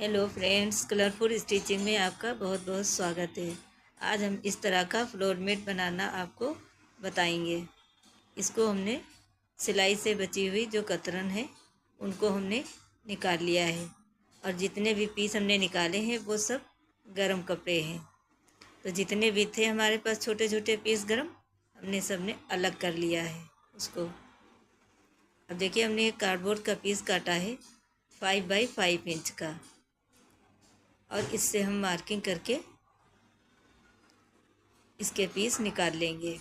Hello friends, colourful stitching में आपका बहुत बहुत स्वागत है। आज हम इस तरह का फ्लोर मैट बनाना आपको बताएंगे। इसको हमने सिलाई से बची हुई जो कतरन है उनको हमने निकाल लिया है और जितने भी पीस हमने निकाले हैं वो सब गरम कपड़े हैं। तो जितने भी थे हमारे पास छोटे छोटे पीस गरम, हमने सब ने अलग कर लिया है उसको। अब देखिए, हमने एक कार्डबोर्ड का पीस काटा है 5 बाई 5 इंच का और इससे हम मार्किंग करके इसके पीस निकाल लेंगे।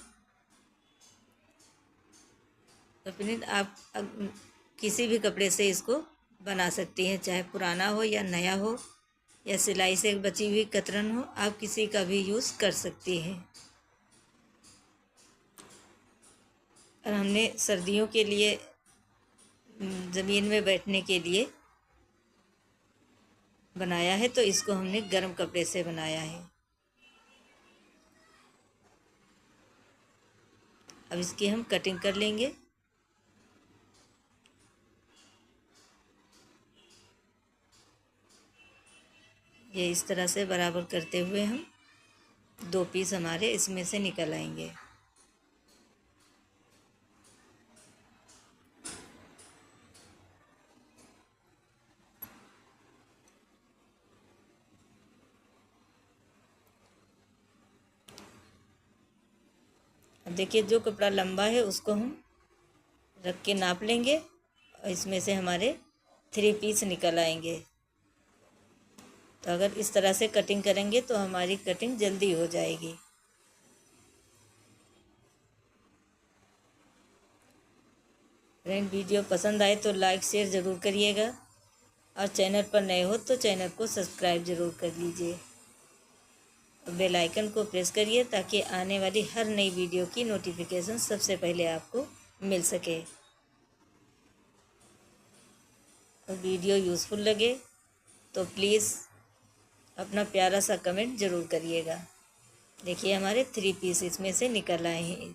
तो फ्रेंड, आप किसी भी कपड़े से इसको बना सकती हैं, चाहे पुराना हो या नया हो या सिलाई से बची हुई कतरन हो, आप किसी का भी यूज़ कर सकती हैं। और हमने सर्दियों के लिए ज़मीन में बैठने के लिए बनाया है, तो इसको हमने गर्म कपड़े से बनाया है। अब इसकी हम कटिंग कर लेंगे। ये इस तरह से बराबर करते हुए हम 2 पीस हमारे इसमें से निकल आएंगे। अब देखिए, जो कपड़ा लंबा है उसको हम रख के नाप लेंगे और इसमें से हमारे 3 पीस निकल आएंगे। तो अगर इस तरह से कटिंग करेंगे तो हमारी कटिंग जल्दी हो जाएगी। फ्रेंड, वीडियो पसंद आए तो लाइक शेयर ज़रूर करिएगा और चैनल पर नए हो तो चैनल को सब्सक्राइब ज़रूर कर लीजिए और बेल आइकन को प्रेस करिए ताकि आने वाली हर नई वीडियो की नोटिफिकेशन सबसे पहले आपको मिल सके। और वीडियो यूज़फुल लगे तो प्लीज़ अपना प्यारा सा कमेंट ज़रूर करिएगा। देखिए, हमारे 3 पीस इसमें से निकल आए हैं।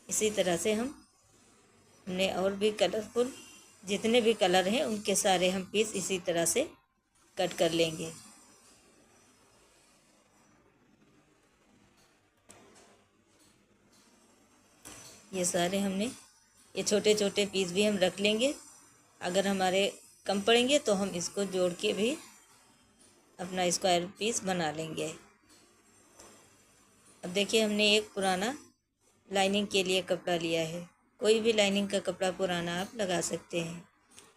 इसी तरह से हमने और भी कलरफुल जितने भी कलर हैं उनके सारे हम पीस इसी तरह से कट कर लेंगे। ये सारे हमने ये छोटे छोटे पीस भी हम रख लेंगे। अगर हमारे कम पड़ेंगे तो हम इसको जोड़ के भी अपना स्क्वायर पीस बना लेंगे। अब देखिए, हमने एक पुराना लाइनिंग के लिए कपड़ा लिया है। कोई भी लाइनिंग का कपड़ा पुराना आप लगा सकते हैं।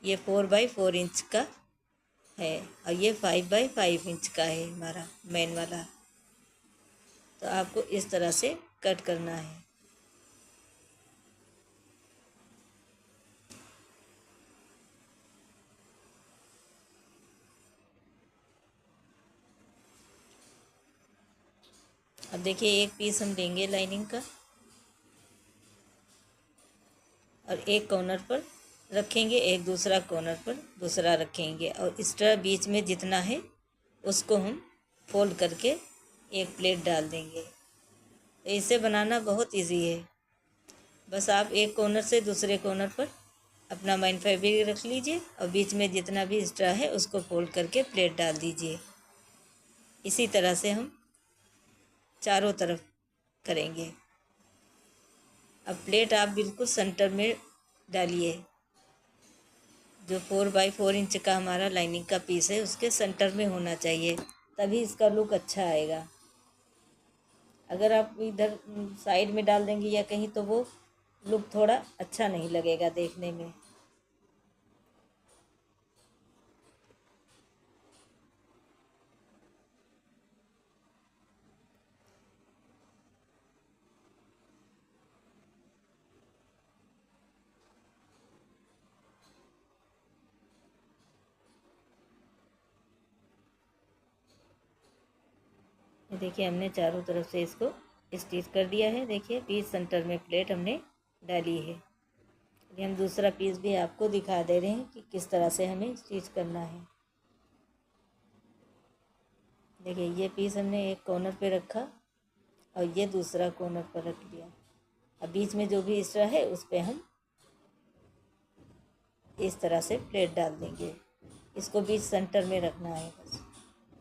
ये 4 बाई 4 इंच का है और ये 5 बाई 5 इंच का है हमारा मेन वाला। तो आपको इस तरह से कट करना है। अब देखिए, एक पीस हम लेंगे लाइनिंग का और एक कॉर्नर पर रखेंगे, एक दूसरा कॉर्नर पर दूसरा रखेंगे और एक्स्ट्रा बीच में जितना है उसको हम फोल्ड करके एक प्लेट डाल देंगे। तो इसे बनाना बहुत इजी है। बस आप एक कॉर्नर से दूसरे कॉर्नर पर अपना माइन फैब्रिक रख लीजिए और बीच में जितना भी एक्स्ट्रा है उसको फोल्ड करके प्लेट डाल दीजिए। इसी तरह से हम चारों तरफ करेंगे। अब प्लेट आप बिल्कुल सेंटर में डालिए। जो 4 बाई 4 इंच का हमारा लाइनिंग का पीस है उसके सेंटर में होना चाहिए, तभी इसका लुक अच्छा आएगा। अगर आप इधर साइड में डाल देंगे या कहीं तो वो लुक थोड़ा अच्छा नहीं लगेगा देखने में। ये देखिए, हमने चारों तरफ से इसको स्टिच कर दिया है। देखिए, पीस सेंटर में प्लेट हमने डाली है। ये हम दूसरा पीस भी आपको दिखा दे रहे हैं कि किस तरह से हमें स्टिच करना है। देखिए, ये पीस हमने एक कॉर्नर पे रखा और ये दूसरा कॉर्नर पर रख दिया। अब बीच में जो भी एक्स्ट्रा है उस पर हम इस तरह से प्लेट डाल देंगे। इसको बीच सेंटर में रखना है। बस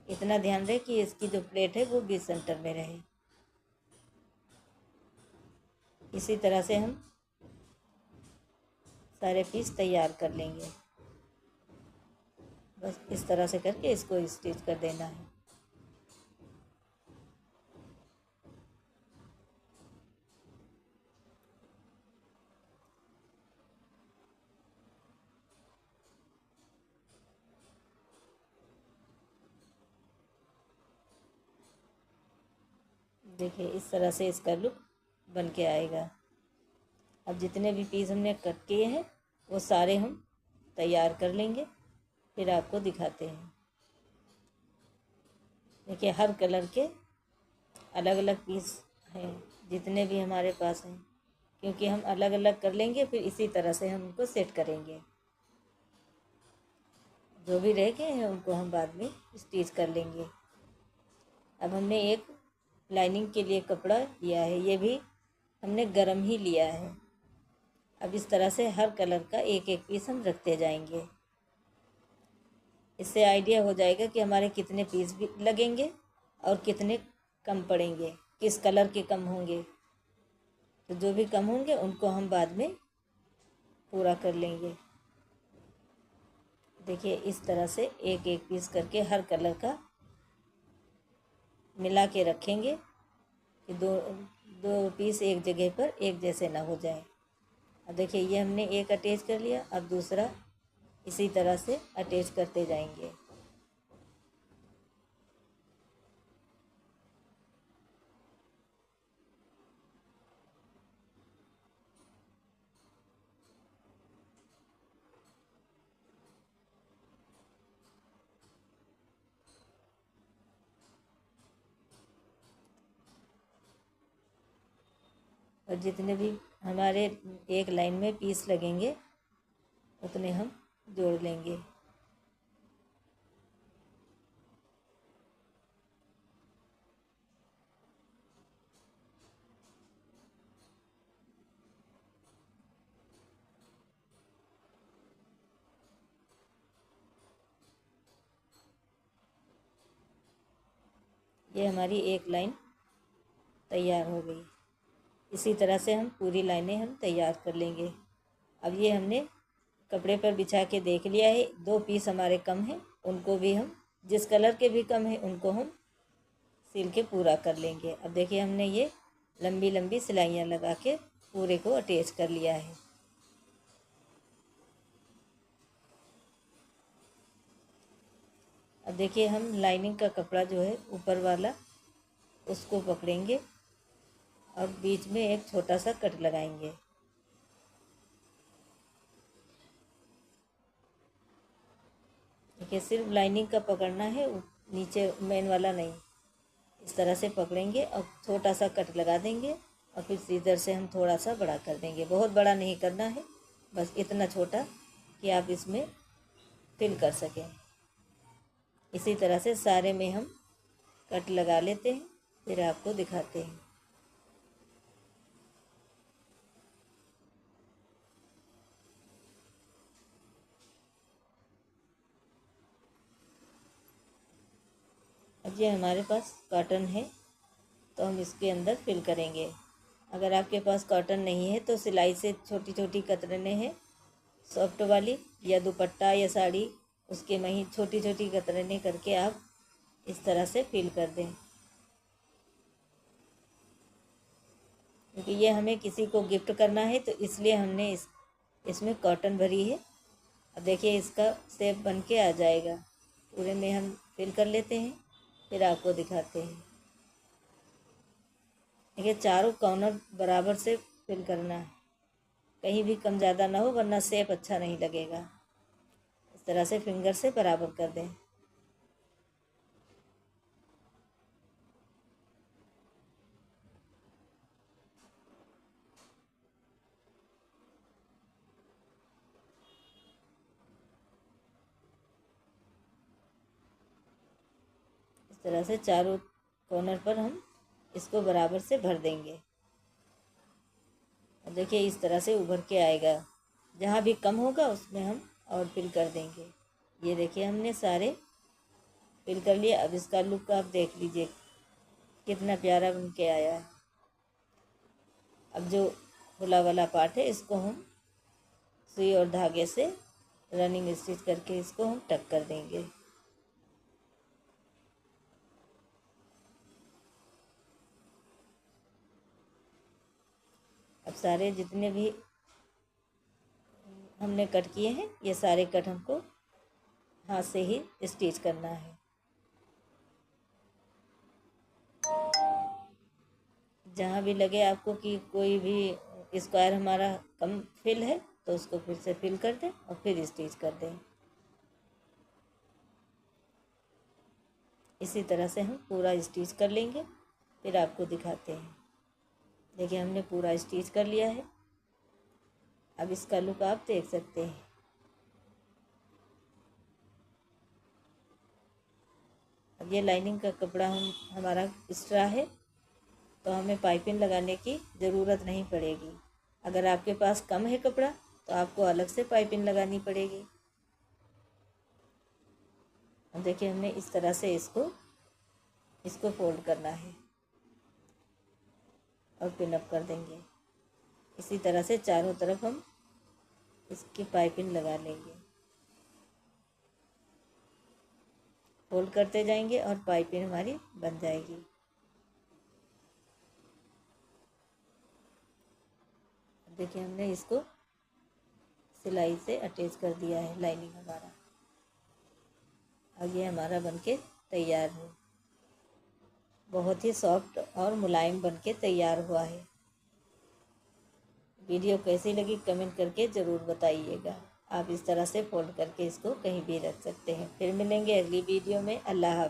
इतना ध्यान रहे कि इसकी जो प्लेट है वो बीच सेंटर में रहे। इसी तरह से हम सारे पीस तैयार कर लेंगे। बस इस तरह से करके इसको स्टिच कर देना है। देखिए इस तरह से इसका लुक बन के आएगा। अब जितने भी पीस हमने कट किए हैं वो सारे हम तैयार कर लेंगे, फिर आपको दिखाते हैं। देखिए हर कलर के अलग अलग पीस हैं जितने भी हमारे पास हैं, क्योंकि हम अलग अलग कर लेंगे, फिर इसी तरह से हम उनको सेट करेंगे। जो भी रह गए हैं उनको हम बाद में स्टिच कर लेंगे। अब हमने एक लाइनिंग के लिए कपड़ा लिया है, ये भी हमने गरम ही लिया है। अब इस तरह से हर कलर का एक एक पीस हम रखते जाएंगे। इससे आइडिया हो जाएगा कि हमारे कितने पीस भी लगेंगे और कितने कम पड़ेंगे, किस कलर के कम होंगे। तो जो भी कम होंगे उनको हम बाद में पूरा कर लेंगे। देखिए इस तरह से एक एक पीस करके हर कलर का मिला के रखेंगे कि दो दो पीस एक जगह पर एक जैसे ना हो जाए। अब देखिए ये हमने एक अटैच कर लिया, अब दूसरा इसी तरह से अटैच करते जाएंगे। और जितने भी हमारे एक लाइन में पीस लगेंगे उतने हम जोड़ लेंगे। ये हमारी एक लाइन तैयार हो गई। इसी तरह से हम पूरी लाइनें हम तैयार कर लेंगे। अब ये हमने कपड़े पर बिछा के देख लिया है, दो पीस हमारे कम हैं, उनको भी हम जिस कलर के भी कम हैं उनको हम सिल के पूरा कर लेंगे। अब देखिए हमने ये लंबी लंबी सिलाइयाँ लगा के पूरे को अटैच कर लिया है। अब देखिए हम लाइनिंग का कपड़ा जो है ऊपर वाला उसको पकड़ेंगे और बीच में एक छोटा सा कट लगाएंगे। देखिए सिर्फ लाइनिंग का पकड़ना है, नीचे मेन वाला नहीं। इस तरह से पकड़ेंगे और छोटा सा कट लगा देंगे और फिर सीधर से हम थोड़ा सा बड़ा कर देंगे। बहुत बड़ा नहीं करना है, बस इतना छोटा कि आप इसमें फिल कर सकें। इसी तरह से सारे में हम कट लगा लेते हैं, फिर आपको दिखाते हैं। अब ये हमारे पास कॉटन है तो हम इसके अंदर फिल करेंगे। अगर आपके पास कॉटन नहीं है तो सिलाई से छोटी छोटी कतरनें हैं सॉफ्ट वाली, या दुपट्टा या साड़ी, उसके में ही छोटी छोटी कतरनें करके आप इस तरह से फिल कर दें। क्योंकि ये हमें किसी को गिफ्ट करना है तो इसलिए हमने इसमें कॉटन भरी है। अब देखिए इसका शेप बन के आ जाएगा। पूरे में हम फिल कर लेते हैं, फिर आपको दिखाते हैं। देखिए चारों कॉर्नर बराबर से फिल करना है, कहीं भी कम ज़्यादा ना हो वरना शेप अच्छा नहीं लगेगा। इस तरह से फिंगर से बराबर कर दें। इस तरह से चारों कॉर्नर पर हम इसको बराबर से भर देंगे। और देखिए इस तरह से उभर के आएगा। जहाँ भी कम होगा उसमें हम और फिल कर देंगे। ये देखिए हमने सारे फिल कर लिए। अब इसका लुक आप देख लीजिए कितना प्यारा बन के आया है। अब जो खुला वाला पार्ट है इसको हम सुई और धागे से रनिंग स्टिच करके इसको हम टक कर देंगे। अब सारे जितने भी हमने कट किए हैं ये सारे कट हमको हाथ से ही स्टिच करना है। जहाँ भी लगे आपको कि कोई भी स्क्वायर हमारा कम फिल है तो उसको फिर से फिल कर दें और फिर स्टिच कर दें। इसी तरह से हम पूरा स्टिच कर लेंगे, फिर आपको दिखाते हैं। देखिए हमने पूरा स्टिच कर लिया है। अब इसका लुक आप देख सकते हैं। अब ये लाइनिंग का कपड़ा हमारा एक्स्ट्रा है तो हमें पाइपिंग लगाने की ज़रूरत नहीं पड़ेगी। अगर आपके पास कम है कपड़ा तो आपको अलग से पाइपिंग लगानी पड़ेगी। अब देखिए हमने इस तरह से इसको फोल्ड करना है और पिन अप कर देंगे। इसी तरह से चारों तरफ हम इसकी पाइपिंग लगा लेंगे। फोल्ड करते जाएंगे और पाइपिंग हमारी बन जाएगी। देखिए हमने इसको सिलाई से अटैच कर दिया है लाइनिंग हमारा। अब ये हमारा बनके तैयार है। बहुत ही सॉफ्ट और मुलायम बनके तैयार हुआ है। वीडियो कैसी लगी कमेंट करके ज़रूर बताइएगा। आप इस तरह से फोल्ड करके इसको कहीं भी रख सकते हैं। फिर मिलेंगे अगली वीडियो में। अल्लाह हाफ़िज़।